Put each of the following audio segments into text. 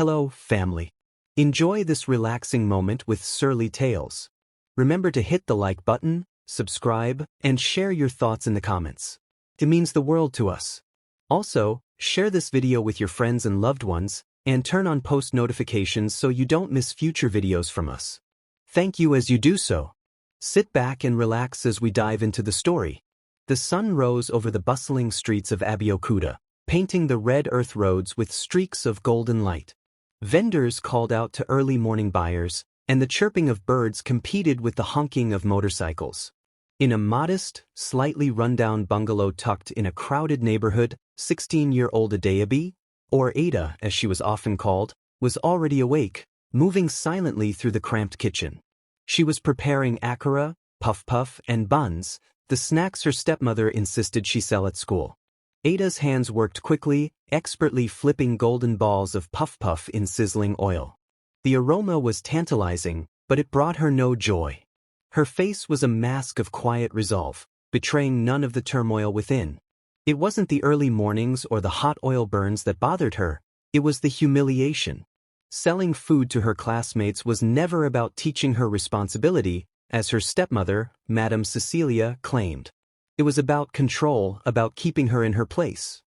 Hello, family. Enjoy this relaxing moment with Surly Tales. Remember to hit the like button, subscribe, and share your thoughts in the comments. It means the world to us. Also, share this video with your friends and loved ones, and turn on post notifications so you don't miss future videos from us. Thank you as you do so. Sit back and relax as we dive into the story. The sun rose over the bustling streets of Abeokuta, painting the red earth roads with streaks of golden light. Vendors called out to early morning buyers, and the chirping of birds competed with the honking of motorcycles. In a modest, slightly rundown bungalow tucked in a crowded neighborhood, 16-year-old Adaobi, or Ada as she was often called, was already awake, moving silently through the cramped kitchen. She was preparing akara, puff-puff, and buns, the snacks her stepmother insisted she sell at school. Ada's hands worked quickly, expertly flipping golden balls of puff-puff in sizzling oil. The aroma was tantalizing, but it brought her no joy. Her face was a mask of quiet resolve, betraying none of the turmoil within. It wasn't the early mornings or the hot oil burns that bothered her, it was the humiliation. Selling food to her classmates was never about teaching her responsibility, as her stepmother, Madam Cecilia, claimed. It was about control, about keeping her in her place.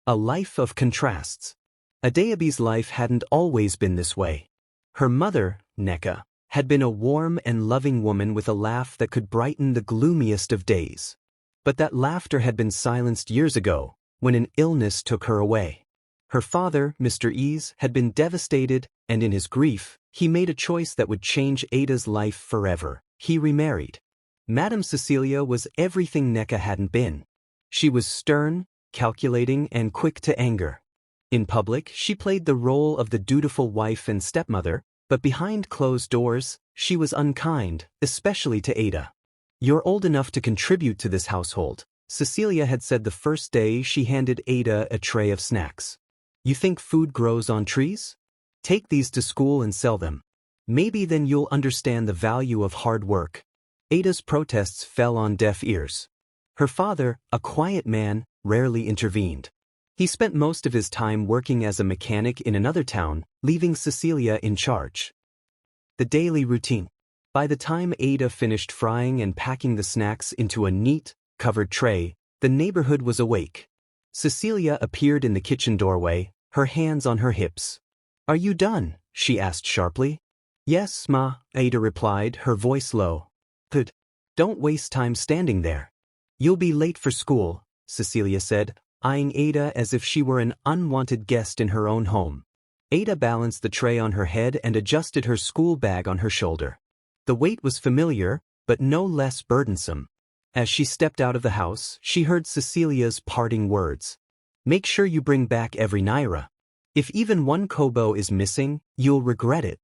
A life of contrasts. Adaobi's life hadn't always been this way. Her mother, Nneka, had been a warm and loving woman with a laugh that could brighten the gloomiest of days. But that laughter had been silenced years ago, when an illness took her away. Her father, Mr. Ease, had been devastated, and in his grief, he made a choice that would change Ada's life forever. He remarried. Madam Cecilia was everything Nneka hadn't been. She was stern, calculating, and quick to anger. In public, she played the role of the dutiful wife and stepmother, but behind closed doors, she was unkind, especially to Ada. "You're old enough to contribute to this household," Cecilia had said the first day she handed Ada a tray of snacks. "You think food grows on trees? Take these to school and sell them. Maybe then you'll understand the value of hard work." Ada's protests fell on deaf ears. Her father, a quiet man, rarely intervened. He spent most of his time working as a mechanic in another town, leaving Cecilia in charge. The daily routine. By the time Ada finished frying and packing the snacks into a neat, covered tray, the neighborhood was awake. Cecilia appeared in the kitchen doorway, her hands on her hips. "Are you done?" she asked sharply. "Yes, Ma," Ada replied, her voice low. "Good. Don't waste time standing there. You'll be late for school," Cecilia said, eyeing Ada as if she were an unwanted guest in her own home. Ada balanced the tray on her head and adjusted her school bag on her shoulder. The weight was familiar, but no less burdensome. As she stepped out of the house, she heard Cecilia's parting words. "Make sure you bring back every naira. If even one kobo is missing, you'll regret it."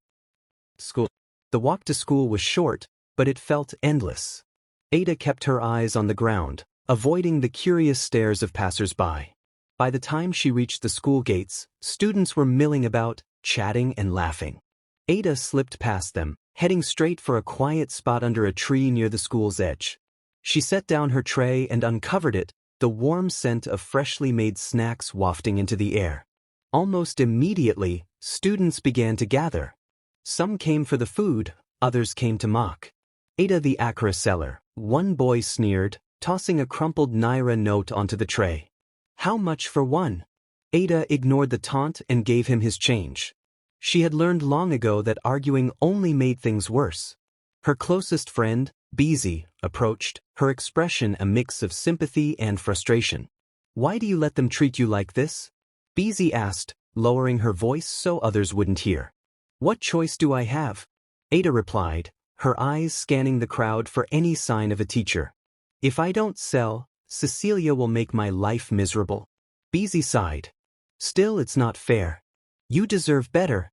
School. The walk to school was short, but it felt endless. Ada kept her eyes on the ground, avoiding the curious stares of passers-by. By the time she reached the school gates, students were milling about, chatting and laughing. Ada slipped past them, heading straight for a quiet spot under a tree near the school's edge. She set down her tray and uncovered it, the warm scent of freshly made snacks wafting into the air. Almost immediately, students began to gather. Some came for the food, others came to mock. Ada the akara seller, one boy sneered, tossing a crumpled naira note onto the tray. "How much for one?" Ada ignored the taunt and gave him his change. She had learned long ago that arguing only made things worse. Her closest friend, Beezy, approached, her expression a mix of sympathy and frustration. "Why do you let them treat you like this?" Beezy asked, lowering her voice so others wouldn't hear. "What choice do I have?" Ada replied, her eyes scanning the crowd for any sign of a teacher. "If I don't sell, Cecilia will make my life miserable." Beezy sighed. "Still, it's not fair. You deserve better."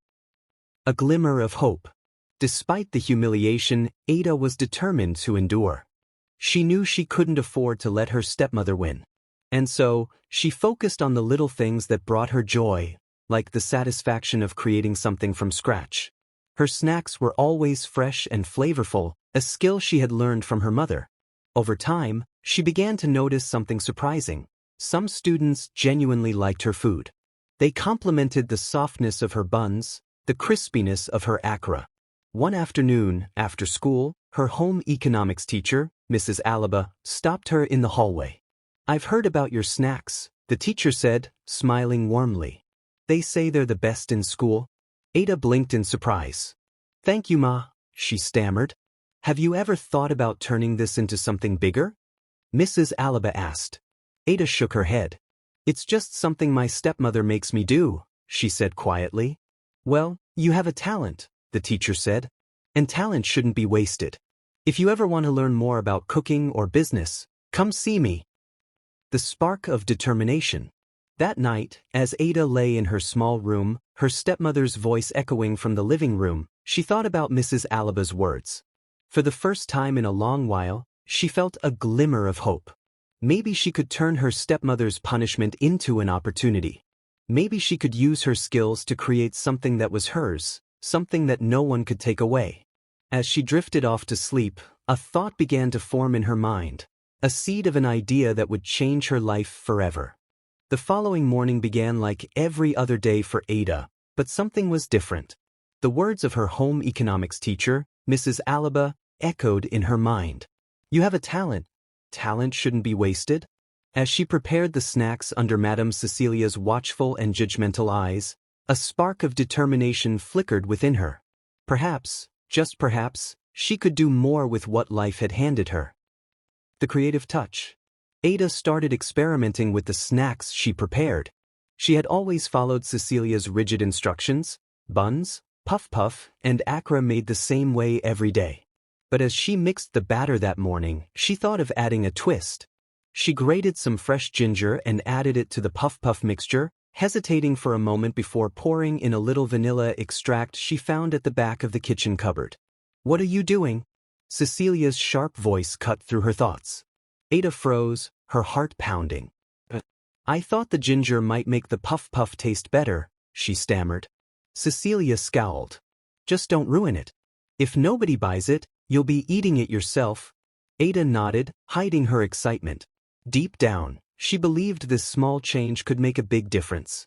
A glimmer of hope. Despite the humiliation, Ada was determined to endure. She knew she couldn't afford to let her stepmother win. And so, she focused on the little things that brought her joy, like the satisfaction of creating something from scratch. Her snacks were always fresh and flavorful, a skill she had learned from her mother. Over time, she began to notice something surprising. Some students genuinely liked her food. They complemented the softness of her buns, the crispiness of her akra. One afternoon, after school, her home economics teacher, Mrs. Alaba, stopped her in the hallway. "I've heard about your snacks," the teacher said, smiling warmly. "They say they're the best in school." Ada blinked in surprise. "Thank you, Ma," she stammered. "Have you ever thought about turning this into something bigger?" Mrs. Alaba asked. Ada shook her head. "It's just something my stepmother makes me do," she said quietly. "Well, you have a talent," the teacher said. "And talent shouldn't be wasted. If you ever want to learn more about cooking or business, come see me." The spark of determination. That night, as Ada lay in her small room, her stepmother's voice echoing from the living room, she thought about Mrs. Alaba's words. For the first time in a long while, she felt a glimmer of hope. Maybe she could turn her stepmother's punishment into an opportunity. Maybe she could use her skills to create something that was hers, something that no one could take away. As she drifted off to sleep, a thought began to form in her mind, a seed of an idea that would change her life forever. The following morning began like every other day for Ada, but something was different. The words of her home economics teacher, Mrs. Alaba, echoed in her mind. "You have a talent. Talent shouldn't be wasted." As she prepared the snacks under Madame Cecilia's watchful and judgmental eyes, a spark of determination flickered within her. Perhaps, just perhaps, she could do more with what life had handed her. The creative touch. Ada started experimenting with the snacks she prepared. She had always followed Cecilia's rigid instructions: buns, puff, and akra made the same way every day. But as she mixed the batter that morning, she thought of adding a twist. She grated some fresh ginger and added it to the puff mixture, hesitating for a moment before pouring in a little vanilla extract she found at the back of the kitchen cupboard. "What are you doing?" Cecilia's sharp voice cut through her thoughts. Ada froze, her heart pounding. "I thought the ginger might make the puff taste better," she stammered. Cecilia scowled. "Just don't ruin it. If nobody buys it, you'll be eating it yourself." Ada nodded, hiding her excitement. Deep down, she believed this small change could make a big difference.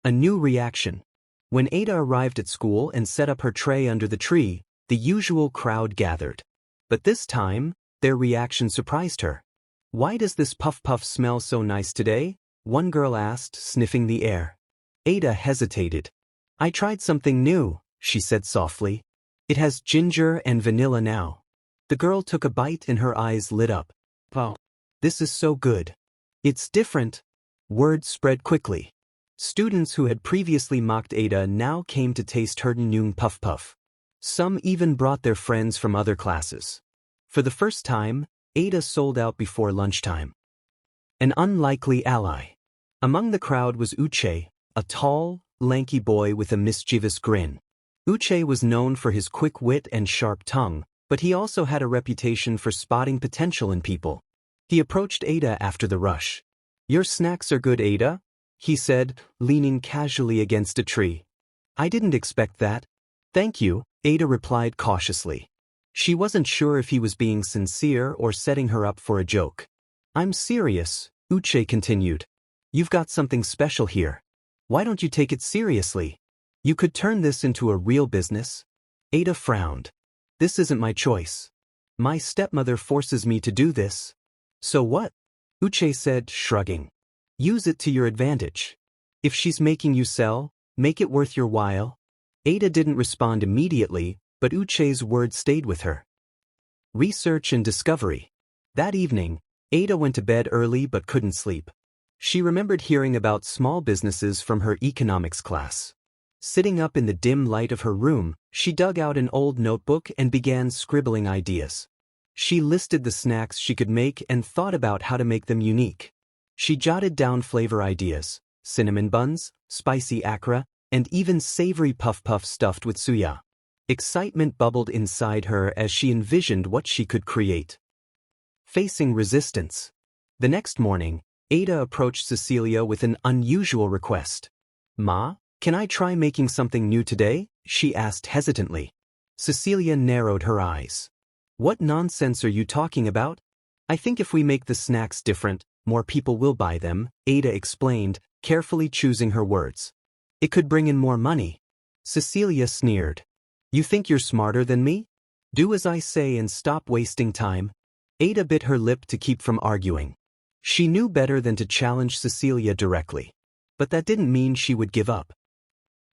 A new reaction. When Ada arrived at school and set up her tray under the tree, the usual crowd gathered. But this time, their reaction surprised her. "Why does this puff smell so nice today?" one girl asked, sniffing the air. Ada hesitated. "I tried something new," she said softly. "It has ginger and vanilla now." The girl took a bite and her eyes lit up. "Wow, this is so good. It's different." Word spread quickly. Students who had previously mocked Ada now came to taste her new puff. Some even brought their friends from other classes. For the first time, Ada sold out before lunchtime. An unlikely ally. Among the crowd was Uche, a tall, lanky boy with a mischievous grin. Uche was known for his quick wit and sharp tongue, but he also had a reputation for spotting potential in people. He approached Ada after the rush. "Your snacks are good, Ada," he said, leaning casually against a tree. "I didn't expect that." "Thank you," Ada replied cautiously. She wasn't sure if he was being sincere or setting her up for a joke. "I'm serious," Uche continued. "You've got something special here. Why don't you take it seriously? You could turn this into a real business." Ada frowned. "This isn't my choice. My stepmother forces me to do this." "So what?" Uche said, shrugging. "Use it to your advantage. If she's making you sell, make it worth your while." Ada didn't respond immediately, but Uche's words stayed with her. Research and discovery. That evening, Ada went to bed early but couldn't sleep. She remembered hearing about small businesses from her economics class. Sitting up in the dim light of her room, she dug out an old notebook and began scribbling ideas. She listed the snacks she could make and thought about how to make them unique. She jotted down flavor ideas: cinnamon buns, spicy akra, and even savory puff stuffed with suya. Excitement bubbled inside her as she envisioned what she could create. Facing resistance. The next morning, Ada approached Cecilia with an unusual request. "Ma, can I try making something new today?" she asked hesitantly. Cecilia narrowed her eyes. "What nonsense are you talking about? I think if we make the snacks different, more people will buy them," Ada explained, carefully choosing her words. It could bring in more money. Cecilia sneered. You think you're smarter than me? Do as I say and stop wasting time. Ada bit her lip to keep from arguing. She knew better than to challenge Cecilia directly. But that didn't mean she would give up.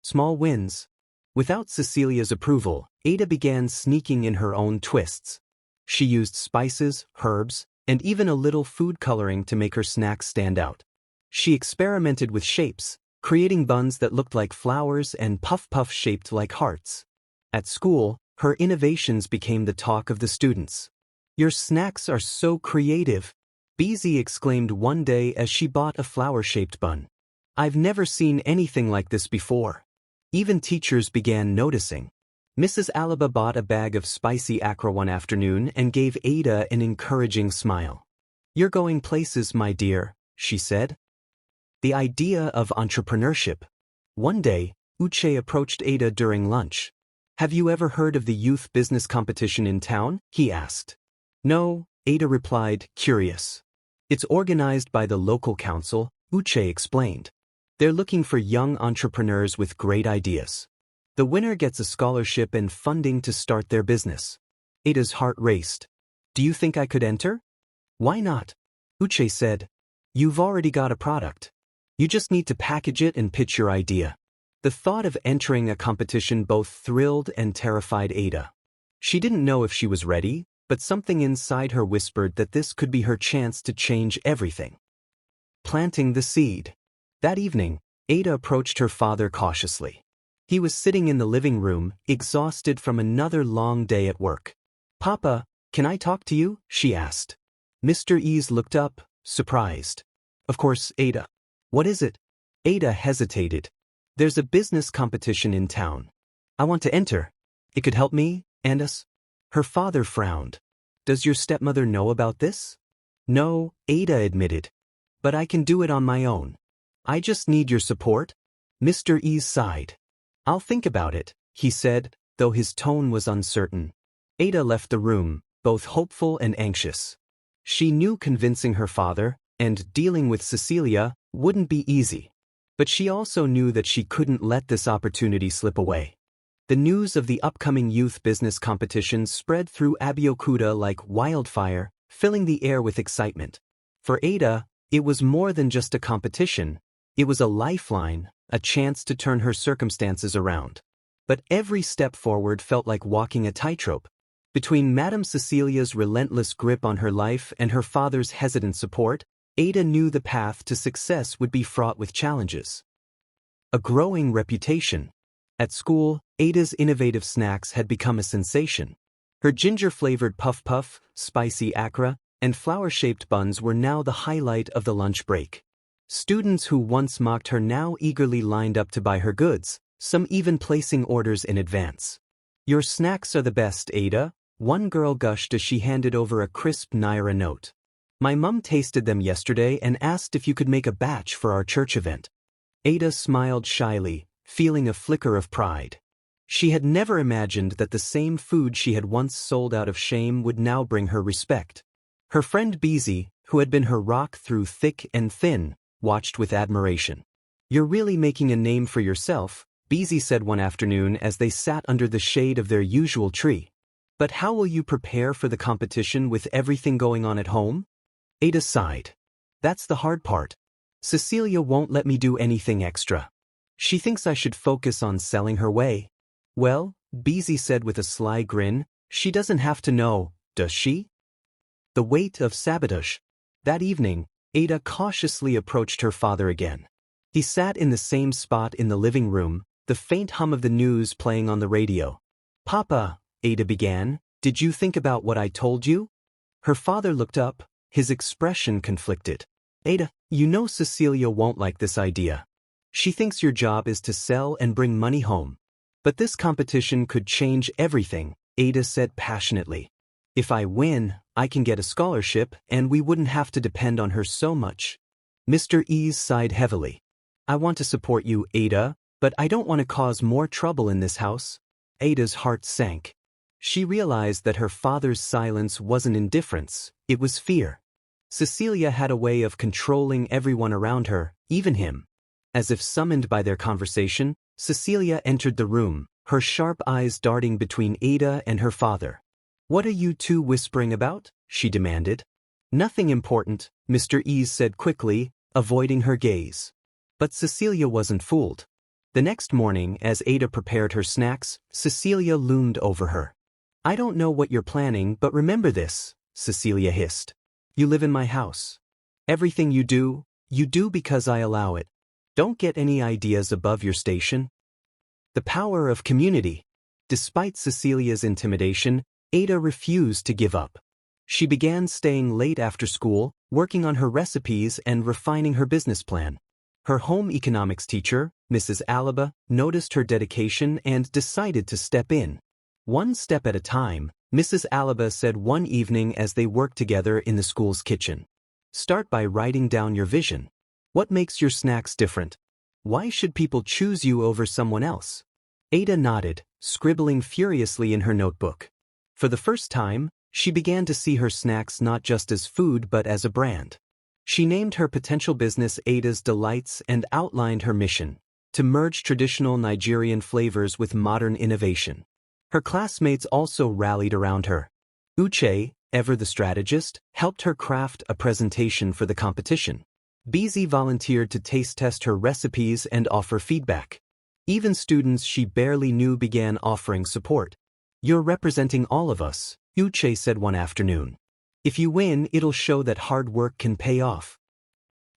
Small wins. Without Cecilia's approval, Ada began sneaking in her own twists. She used spices, herbs, and even a little food coloring to make her snacks stand out. She experimented with shapes, creating buns that looked like flowers and puff shaped like hearts. At school, her innovations became the talk of the students. Your snacks are so creative, Beezy exclaimed one day as she bought a flower-shaped bun. I've never seen anything like this before. Even teachers began noticing. Mrs. Alaba bought a bag of spicy akra one afternoon and gave Ada an encouraging smile. You're going places, my dear, she said. The idea of entrepreneurship. One day, Uche approached Ada during lunch. Have you ever heard of the youth business competition in town? He asked. No, Ada replied, curious. It's organized by the local council, Uche explained. They're looking for young entrepreneurs with great ideas. The winner gets a scholarship and funding to start their business. Ada's heart raced. Do you think I could enter? Why not? Uche said. You've already got a product. You just need to package it and pitch your idea. The thought of entering a competition both thrilled and terrified Ada. She didn't know if she was ready, but something inside her whispered that this could be her chance to change everything. Planting the seed. That evening, Ada approached her father cautiously. He was sitting in the living room, exhausted from another long day at work. Papa, can I talk to you? She asked. Mr. Ease looked up, surprised. Of course, Ada. What is it? Ada hesitated. There's a business competition in town. I want to enter. It could help me, and us. Her father frowned. Does your stepmother know about this? No, Ada admitted. But I can do it on my own. I just need your support. Mr. Ease sighed. I'll think about it, he said, though his tone was uncertain. Ada left the room, both hopeful and anxious. She knew convincing her father, and dealing with Cecilia, wouldn't be easy. But she also knew that she couldn't let this opportunity slip away. The news of the upcoming youth business competition spread through Abeokuta like wildfire, filling the air with excitement. For Ada, it was more than just a competition. It was a lifeline, a chance to turn her circumstances around. But every step forward felt like walking a tightrope. Between Madame Cecilia's relentless grip on her life and her father's hesitant support, Ada knew the path to success would be fraught with challenges. A growing reputation. At school, Ada's innovative snacks had become a sensation. Her ginger-flavored puff, spicy akra, and flower-shaped buns were now the highlight of the lunch break. Students who once mocked her now eagerly lined up to buy her goods, some even placing orders in advance. Your snacks are the best, Ada, one girl gushed as she handed over a crisp Naira note. My mum tasted them yesterday and asked if you could make a batch for our church event. Ada smiled shyly, feeling a flicker of pride. She had never imagined that the same food she had once sold out of shame would now bring her respect. Her friend Beezy, who had been her rock through thick and thin, watched with admiration. You're really making a name for yourself, Beezy said one afternoon as they sat under the shade of their usual tree. But how will you prepare for the competition with everything going on at home? Ada sighed. That's the hard part. Cecilia won't let me do anything extra. She thinks I should focus on selling her way. Well, Beezy said with a sly grin, she doesn't have to know, does she? The weight of sabotage. That evening, Ada cautiously approached her father again. He sat in the same spot in the living room, the faint hum of the news playing on the radio. Papa, Ada began, did you think about what I told you? Her father looked up, his expression conflicted. Ada, you know Cecilia won't like this idea. She thinks your job is to sell and bring money home. But this competition could change everything, Ada said passionately. If I win, I can get a scholarship and we wouldn't have to depend on her so much. Mr. Ease sighed heavily. I want to support you, Ada, but I don't want to cause more trouble in this house. Ada's heart sank. She realized that her father's silence wasn't indifference, it was fear. Cecilia had a way of controlling everyone around her, even him. As if summoned by their conversation, Cecilia entered the room, her sharp eyes darting between Ada and her father. "What are you two whispering about?" she demanded. "Nothing important," Mr. Ease said quickly, avoiding her gaze. But Cecilia wasn't fooled. The next morning, as Ada prepared her snacks, Cecilia loomed over her. "I don't know what you're planning, but remember this," Cecilia hissed. "You live in my house. Everything you do because I allow it. Don't get any ideas above your station." The power of community. Despite Cecilia's intimidation, Ada refused to give up. She began staying late after school, working on her recipes and refining her business plan. Her home economics teacher, Mrs. Alaba, noticed her dedication and decided to step in. "One step at a time," Mrs. Alaba said one evening as they worked together in the school's kitchen. "Start by writing down your vision. What makes your snacks different? Why should people choose you over someone else?" Ada nodded, scribbling furiously in her notebook. For the first time, she began to see her snacks not just as food but as a brand. She named her potential business Ada's Delights and outlined her mission: to merge traditional Nigerian flavors with modern innovation. Her classmates also rallied around her. Uche, ever the strategist, helped her craft a presentation for the competition. Bizi volunteered to taste test her recipes and offer feedback. Even students she barely knew began offering support. "You're representing all of us," Uche said one afternoon. "If you win, it'll show that hard work can pay off."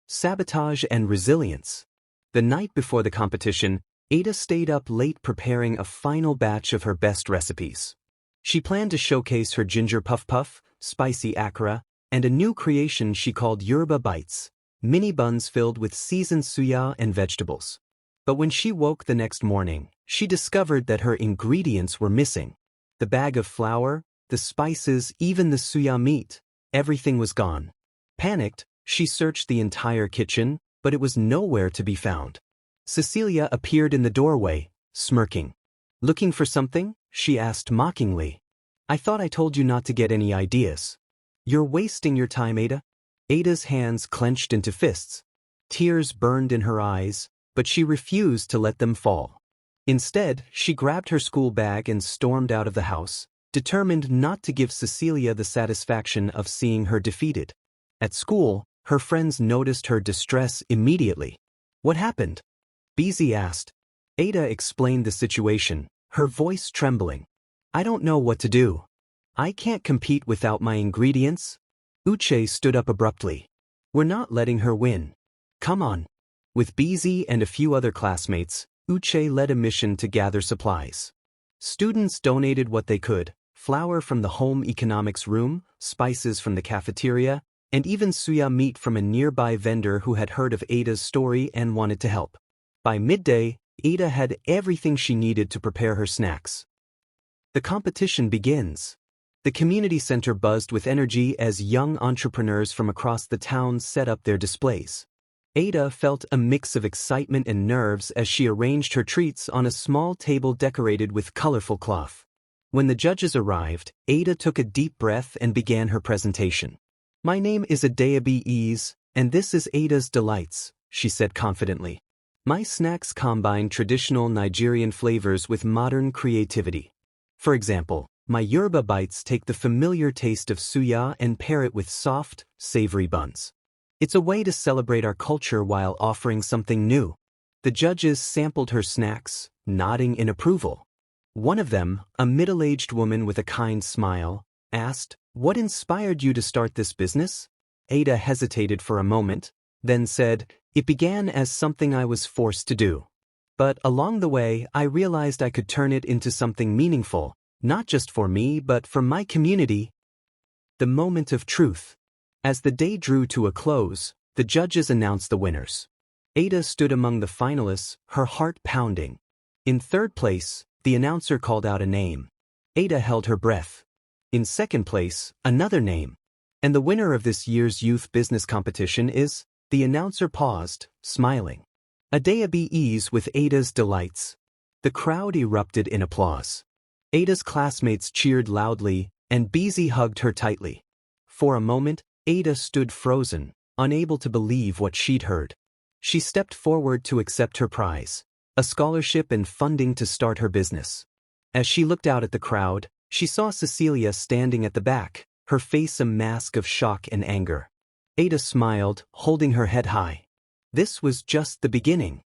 Sabotage and resilience. The night before the competition, Ada stayed up late preparing a final batch of her best recipes. She planned to showcase her ginger puff puff, spicy akara, and a new creation she called Yoruba Bites, mini buns filled with seasoned suya and vegetables. But when she woke the next morning, she discovered that her ingredients were missing. The bag of flour, the spices, even the suya meat, everything was gone. Panicked, she searched the entire kitchen, but it was nowhere to be found. Cecilia appeared in the doorway, smirking. "Looking for something?" she asked mockingly. "I thought I told you not to get any ideas." "You're wasting your time, Ada." Ada's hands clenched into fists. Tears burned in her eyes, but she refused to let them fall. Instead, she grabbed her school bag and stormed out of the house, determined not to give Cecilia the satisfaction of seeing her defeated. At school, her friends noticed her distress immediately. "What happened?" Bizi asked. Ada explained the situation, her voice trembling. "I don't know what to do. I can't compete without my ingredients." Uche stood up abruptly. "We're not letting her win. Come on." With Bizi and a few other classmates, Uche led a mission to gather supplies. Students donated what they could: flour from the home economics room, spices from the cafeteria, and even suya meat from a nearby vendor who had heard of Ada's story and wanted to help. By midday, Ada had everything she needed to prepare her snacks. The competition begins. The community center buzzed with energy as young entrepreneurs from across the town set up their displays. Ada felt a mix of excitement and nerves as she arranged her treats on a small table decorated with colorful cloth. When the judges arrived, Ada took a deep breath and began her presentation. "My name is Adaobi, and this is Ada's Delights," she said confidently. "My snacks combine traditional Nigerian flavors with modern creativity. For example, my Yoruba Bites take the familiar taste of suya and pair it with soft, savory buns. It's a way to celebrate our culture while offering something new." The judges sampled her snacks, nodding in approval. One of them, a middle-aged woman with a kind smile, asked, "What inspired you to start this business?" Ada hesitated for a moment, then said, "It began as something I was forced to do. But along the way, I realized I could turn it into something meaningful, not just for me but for my community." The moment of truth. As the day drew to a close, the judges announced the winners. Ada stood among the finalists, her heart pounding. In third place, the announcer called out a name. Ada held her breath. In second place, another name. "And the winner of this year's youth business competition is," the announcer paused, smiling, "Adaobi with Ada's Delights." The crowd erupted in applause. Ada's classmates cheered loudly, and Bizi hugged her tightly. For a moment, Ada stood frozen, unable to believe what she'd heard. She stepped forward to accept her prize, a scholarship and funding to start her business. As she looked out at the crowd, she saw Cecilia standing at the back, her face a mask of shock and anger. Ada smiled, holding her head high. This was just the beginning.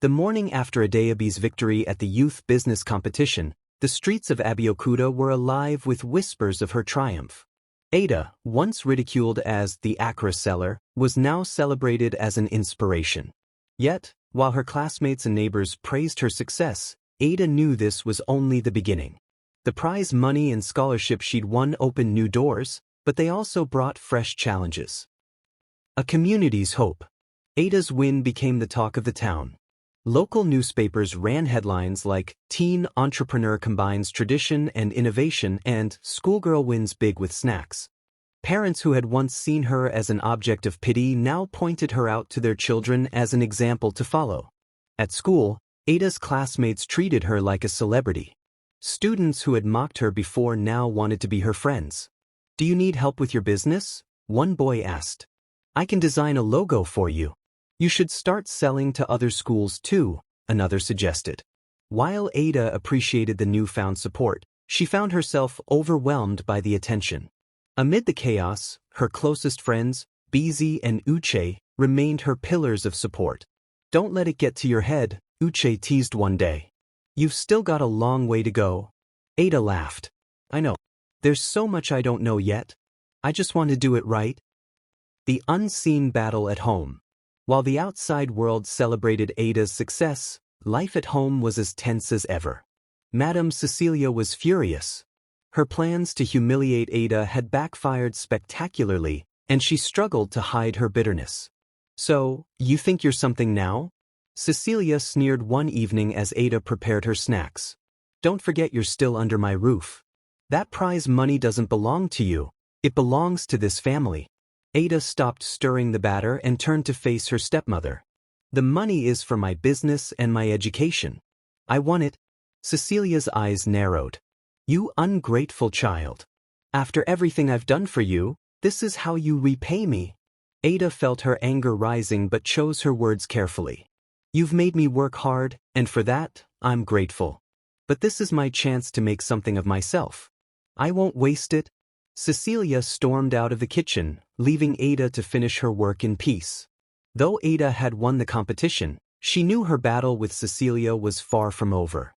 The morning after Adaobi's victory at the youth business competition, the streets of Abeokuta were alive with whispers of her triumph. Ada, once ridiculed as the Accra seller, was now celebrated as an inspiration. Yet, while her classmates and neighbors praised her success, Ada knew this was only the beginning. The prize money and scholarship she'd won opened new doors, but they also brought fresh challenges. A community's hope. Ada's win became the talk of the town. Local newspapers ran headlines like "Teen Entrepreneur Combines Tradition and Innovation" and "Schoolgirl Wins Big with Snacks." Parents who had once seen her as an object of pity now pointed her out to their children as an example to follow. At school, Ada's classmates treated her like a celebrity. Students who had mocked her before now wanted to be her friends. "Do you need help with your business?" one boy asked. "I can design a logo for you." "You should start selling to other schools too," another suggested. While Ada appreciated the newfound support, she found herself overwhelmed by the attention. Amid the chaos, her closest friends, Bizi and Uche, remained her pillars of support. "Don't let it get to your head," Uche teased one day. "You've still got a long way to go." Ada laughed. "I know. There's so much I don't know yet. I just want to do it right." The unseen battle at home. While the outside world celebrated Ada's success, life at home was as tense as ever. Madame Cecilia was furious. Her plans to humiliate Ada had backfired spectacularly, and she struggled to hide her bitterness. "So, you think you're something now?" Cecilia sneered one evening as Ada prepared her snacks. "Don't forget you're still under my roof. That prize money doesn't belong to you. It belongs to this family." Ada stopped stirring the batter and turned to face her stepmother. "The money is for my business and my education. I won it." Cecilia's eyes narrowed. "You ungrateful child. After everything I've done for you, this is how you repay me." Ada felt her anger rising but chose her words carefully. "You've made me work hard, and for that, I'm grateful. But this is my chance to make something of myself. I won't waste it." Cecilia stormed out of the kitchen, leaving Ada to finish her work in peace. Though Ada had won the competition, she knew her battle with Cecilia was far from over.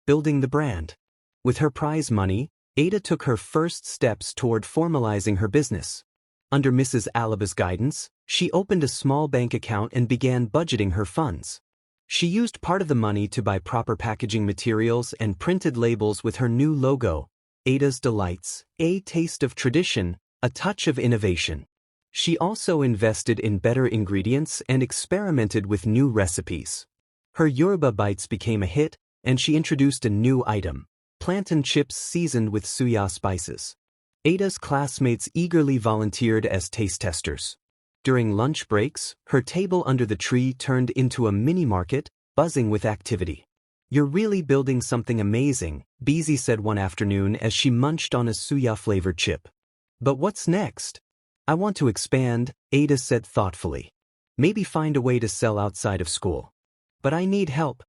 Building the brand. With her prize money, Ada took her first steps toward formalizing her business. Under Mrs. Alaba's guidance, she opened a small bank account and began budgeting her funds. She used part of the money to buy proper packaging materials and printed labels with her new logo, Ada's Delights, a taste of tradition, a touch of innovation. She also invested in better ingredients and experimented with new recipes. Her Yoruba bites became a hit, and she introduced a new item, plantain chips seasoned with suya spices. Ada's classmates eagerly volunteered as taste testers. During lunch breaks, her table under the tree turned into a mini-market, buzzing with activity. "You're really building something amazing," Bizi said one afternoon as she munched on a suya-flavored chip. "But what's next?" "I want to expand," Ada said thoughtfully. "Maybe find a way to sell outside of school. But I need help."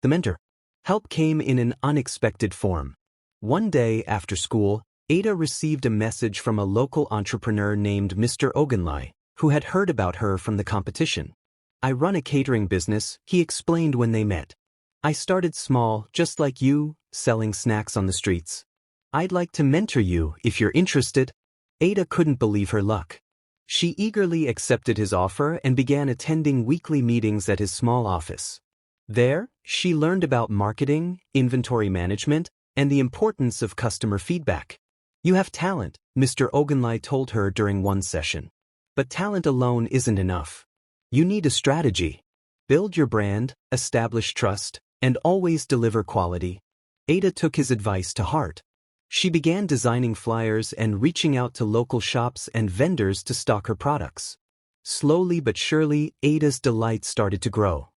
The mentor. Help came in an unexpected form. One day after school, Ada received a message from a local entrepreneur named Mr. Ogunlai, who had heard about her from the competition. "I run a catering business," he explained when they met. "I started small, just like you, selling snacks on the streets. I'd like to mentor you if you're interested." Ada couldn't believe her luck. She eagerly accepted his offer and began attending weekly meetings at his small office. There, she learned about marketing, inventory management, and the importance of customer feedback. "You have talent," Mr. Ogunlai told her during one session. "But talent alone isn't enough. You need a strategy. Build your brand, establish trust, and always deliver quality." Ada took his advice to heart. She began designing flyers and reaching out to local shops and vendors to stock her products. Slowly but surely, Ada's delight started to grow.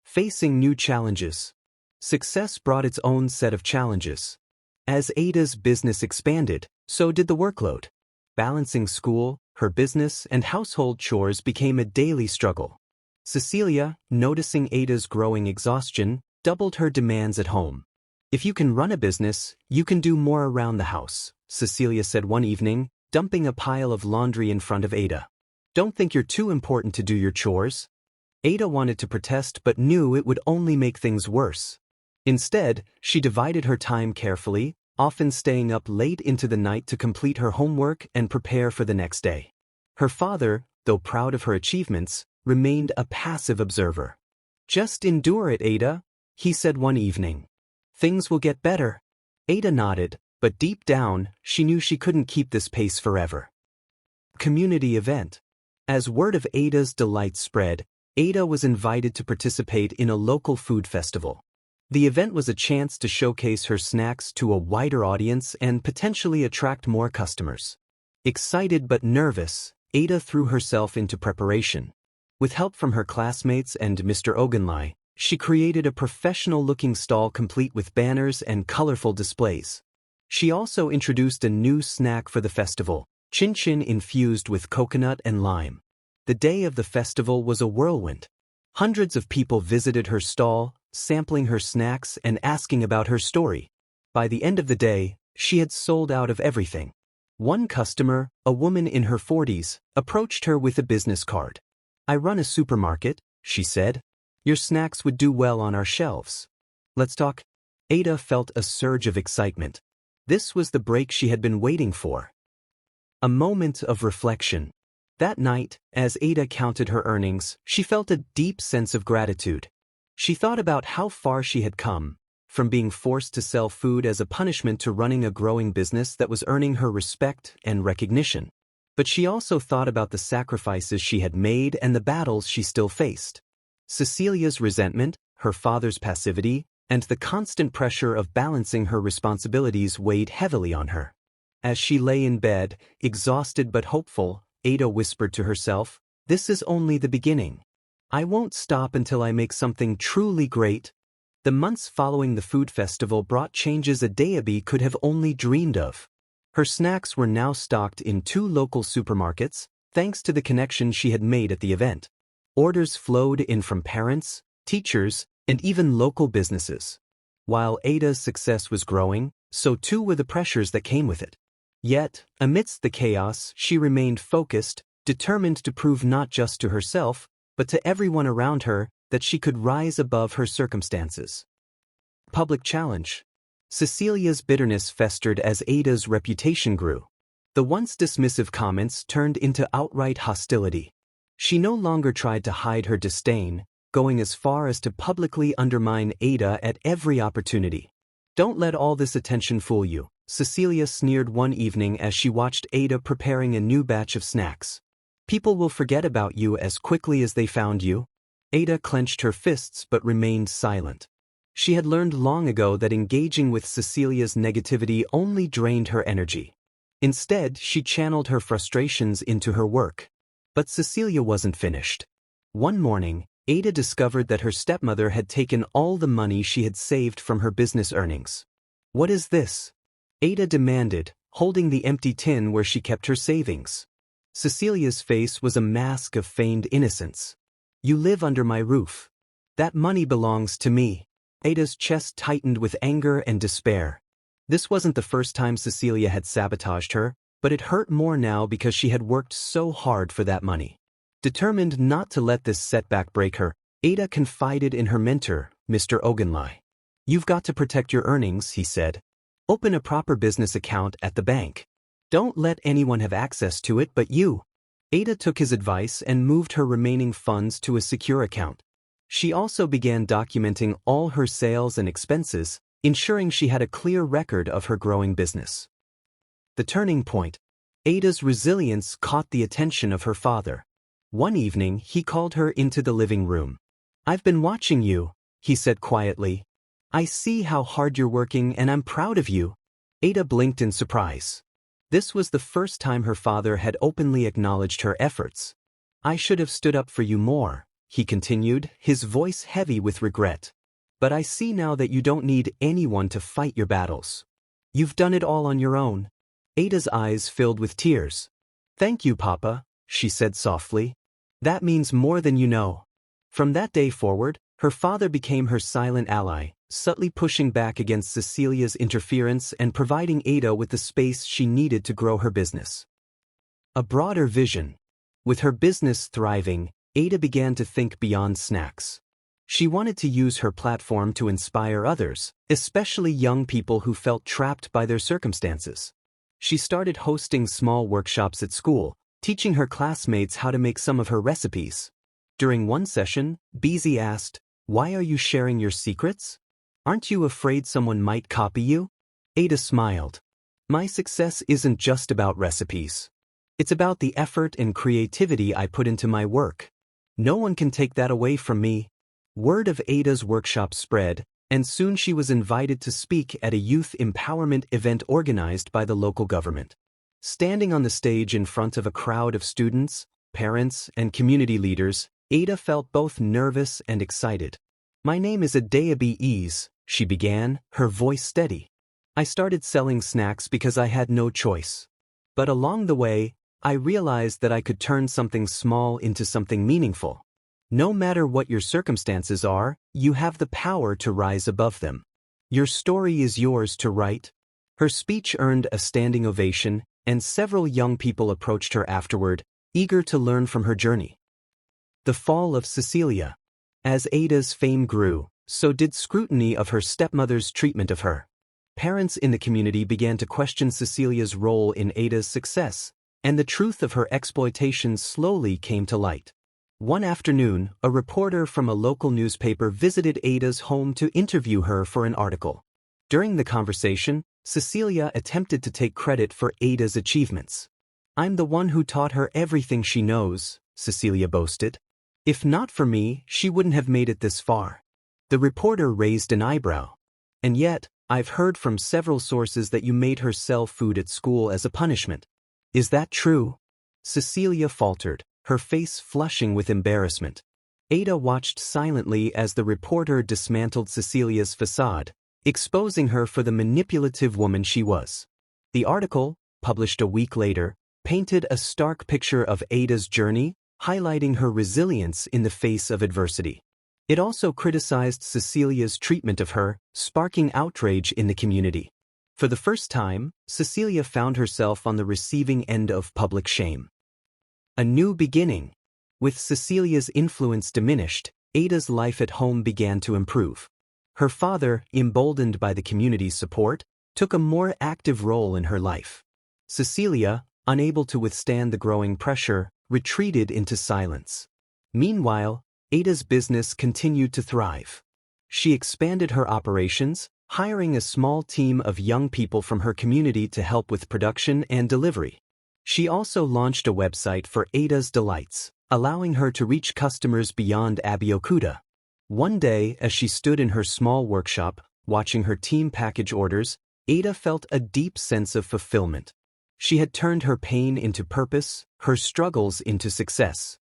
Facing new challenges. Success brought its own set of challenges. As Ada's business expanded, so did the workload. Balancing school, her business, and household chores became a daily struggle. Cecilia, noticing Ada's growing exhaustion, doubled her demands at home. "If you can run a business, you can do more around the house," Cecilia said one evening, dumping a pile of laundry in front of Ada. "Don't think you're too important to do your chores." Ada wanted to protest but knew it would only make things worse. Instead, she divided her time carefully, often staying up late into the night to complete her homework and prepare for the next day. Her father, though proud of her achievements, remained a passive observer. "Just endure it, Ada," he said one evening. "Things will get better." Ada nodded, but deep down, she knew she couldn't keep this pace forever. Community event. As word of Ada's delight spread, Ada was invited to participate in a local food festival. The event was a chance to showcase her snacks to a wider audience and potentially attract more customers. Excited but nervous, Ada threw herself into preparation. With help from her classmates and Mr. Ogunlai, she created a professional-looking stall complete with banners and colorful displays. She also introduced a new snack for the festival, chin-chin infused with coconut and lime. The day of the festival was a whirlwind. Hundreds of people visited her stall, sampling her snacks and asking about her story. By the end of the day, she had sold out of everything. One customer, a woman in her 40s, approached her with a business card. "I run a supermarket," she said. "Your snacks would do well on our shelves. Let's talk." Ada felt a surge of excitement. This was the break she had been waiting for. A moment of reflection. That night, as Ada counted her earnings, she felt a deep sense of gratitude. She thought about how far she had come, from being forced to sell food as a punishment to running a growing business that was earning her respect and recognition. But she also thought about the sacrifices she had made and the battles she still faced. Cecilia's resentment, her father's passivity, and the constant pressure of balancing her responsibilities weighed heavily on her. As she lay in bed, exhausted but hopeful, Ada whispered to herself, "This is only the beginning. I won't stop until I make something truly great." The months following the food festival brought changes Adaobi could have only dreamed of. Her snacks were now stocked in 2 local supermarkets, thanks to the connection she had made at the event. Orders flowed in from parents, teachers, and even local businesses. While Ada's success was growing, so too were the pressures that came with it. Yet, amidst the chaos, she remained focused, determined to prove not just to herself, but to everyone around her, that she could rise above her circumstances. Public challenge. Cecilia's bitterness festered as Ada's reputation grew. The once dismissive comments turned into outright hostility. She no longer tried to hide her disdain, going as far as to publicly undermine Ada at every opportunity. "Don't let all this attention fool you," Cecilia sneered one evening as she watched Ada preparing a new batch of snacks. "People will forget about you as quickly as they found you." Ada clenched her fists but remained silent. She had learned long ago that engaging with Cecilia's negativity only drained her energy. Instead, she channeled her frustrations into her work. But Cecilia wasn't finished. One morning, Ada discovered that her stepmother had taken all the money she had saved from her business earnings. "What is this?" Ada demanded, holding the empty tin where she kept her savings. Cecilia's face was a mask of feigned innocence. "You live under my roof. That money belongs to me." Ada's chest tightened with anger and despair. This wasn't the first time Cecilia had sabotaged her, but it hurt more now because she had worked so hard for that money. Determined not to let this setback break her, Ada confided in her mentor, Mr. Ogunlai. "You've got to protect your earnings," he said. "Open a proper business account at the bank. Don't let anyone have access to it but you." Ada took his advice and moved her remaining funds to a secure account. She also began documenting all her sales and expenses, ensuring she had a clear record of her growing business. The turning point. Ada's resilience caught the attention of her father. One evening, he called her into the living room. "I've been watching you," he said quietly. "I see how hard you're working and I'm proud of you." Ada blinked in surprise. This was the first time her father had openly acknowledged her efforts. "I should have stood up for you more," he continued, his voice heavy with regret. "But I see now that you don't need anyone to fight your battles. You've done it all on your own." Ada's eyes filled with tears. "Thank you, Papa," she said softly. "That means more than you know." From that day forward, her father became her silent ally, subtly pushing back against Cecilia's interference and providing Ada with the space she needed to grow her business. A broader vision. With her business thriving, Ada began to think beyond snacks. She wanted to use her platform to inspire others, especially young people who felt trapped by their circumstances. She started hosting small workshops at school, teaching her classmates how to make some of her recipes. During one session, Beezy asked, "Why are you sharing your secrets? Aren't you afraid someone might copy you?" Ada smiled. "My success isn't just about recipes. It's about the effort and creativity I put into my work. No one can take that away from me." Word of Ada's workshop spread, and soon she was invited to speak at a youth empowerment event organized by the local government. Standing on the stage in front of a crowd of students, parents, and community leaders, Ada felt both nervous and excited. "My name is Adaobi," she began, her voice steady. "I started selling snacks because I had no choice. But along the way, I realized that I could turn something small into something meaningful. No matter what your circumstances are, you have the power to rise above them. Your story is yours to write." Her speech earned a standing ovation, and several young people approached her afterward, eager to learn from her journey. The fall of Cecilia. As Ada's fame grew, so did scrutiny of her stepmother's treatment of her. Parents in the community began to question Cecilia's role in Ada's success, and the truth of her exploitation slowly came to light. One afternoon, a reporter from a local newspaper visited Ada's home to interview her for an article. During the conversation, Cecilia attempted to take credit for Ada's achievements. "I'm the one who taught her everything she knows," Cecilia boasted. "If not for me, she wouldn't have made it this far." The reporter raised an eyebrow. "And yet, I've heard from several sources that you made her sell food at school as a punishment. Is that true?" Cecilia faltered, her face flushing with embarrassment. Ada watched silently as the reporter dismantled Cecilia's facade, exposing her for the manipulative woman she was. The article, published a week later, painted a stark picture of Ada's journey, highlighting her resilience in the face of adversity. It also criticized Cecilia's treatment of her, sparking outrage in the community. For the first time, Cecilia found herself on the receiving end of public shame. A new beginning. With Cecilia's influence diminished, Ada's life at home began to improve. Her father, emboldened by the community's support, took a more active role in her life. Cecilia, unable to withstand the growing pressure, retreated into silence. Meanwhile, Ada's business continued to thrive. She expanded her operations, hiring a small team of young people from her community to help with production and delivery. She also launched a website for Ada's Delights, allowing her to reach customers beyond Abeokuta. One day, as she stood in her small workshop, watching her team package orders, Ada felt a deep sense of fulfillment. She had turned her pain into purpose, her struggles into success.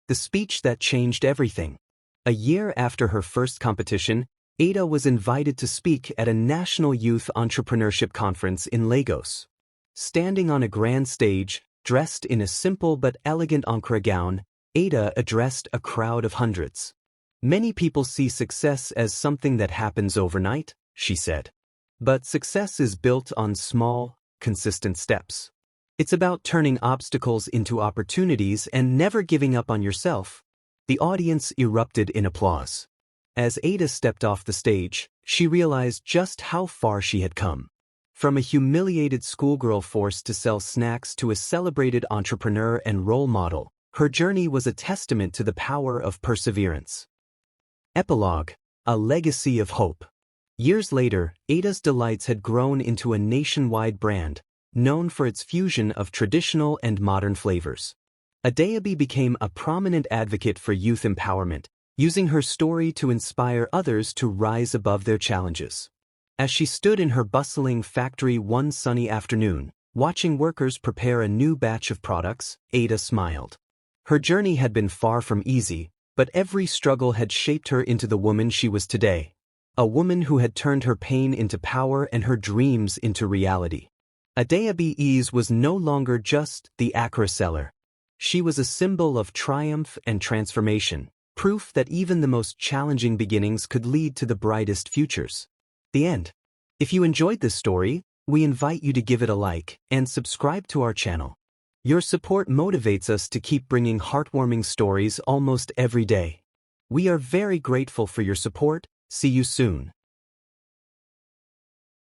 The speech that changed everything. A year after her first competition, Ada was invited to speak at a national youth entrepreneurship conference in Lagos. Standing on a grand stage, dressed in a simple but elegant Ankara gown, Ada addressed a crowd of hundreds. "Many people see success as something that happens overnight," she said. "But success is built on small, consistent steps. It's about turning obstacles into opportunities and never giving up on yourself." The audience erupted in applause. As Ada stepped off the stage, she realized just how far she had come. From a humiliated schoolgirl forced to sell snacks to a celebrated entrepreneur and role model, her journey was a testament to the power of perseverance. Epilogue. A legacy of hope. Years later, Ada's Delights had grown into a nationwide brand, known for its fusion of traditional and modern flavors. Adaobi became a prominent advocate for youth empowerment, using her story to inspire others to rise above their challenges. As she stood in her bustling factory one sunny afternoon, watching workers prepare a new batch of products, Ada smiled. Her journey had been far from easy, but every struggle had shaped her into the woman she was today. A woman who had turned her pain into power and her dreams into reality. Adaobi was no longer just the Accra seller. She was a symbol of triumph and transformation, Proof that even the most challenging beginnings could lead to the brightest futures. The end. If you enjoyed this story, we invite you to give it a like and subscribe to our channel. Your support motivates us to keep bringing heartwarming stories almost every day. We are very grateful for your support. See you soon.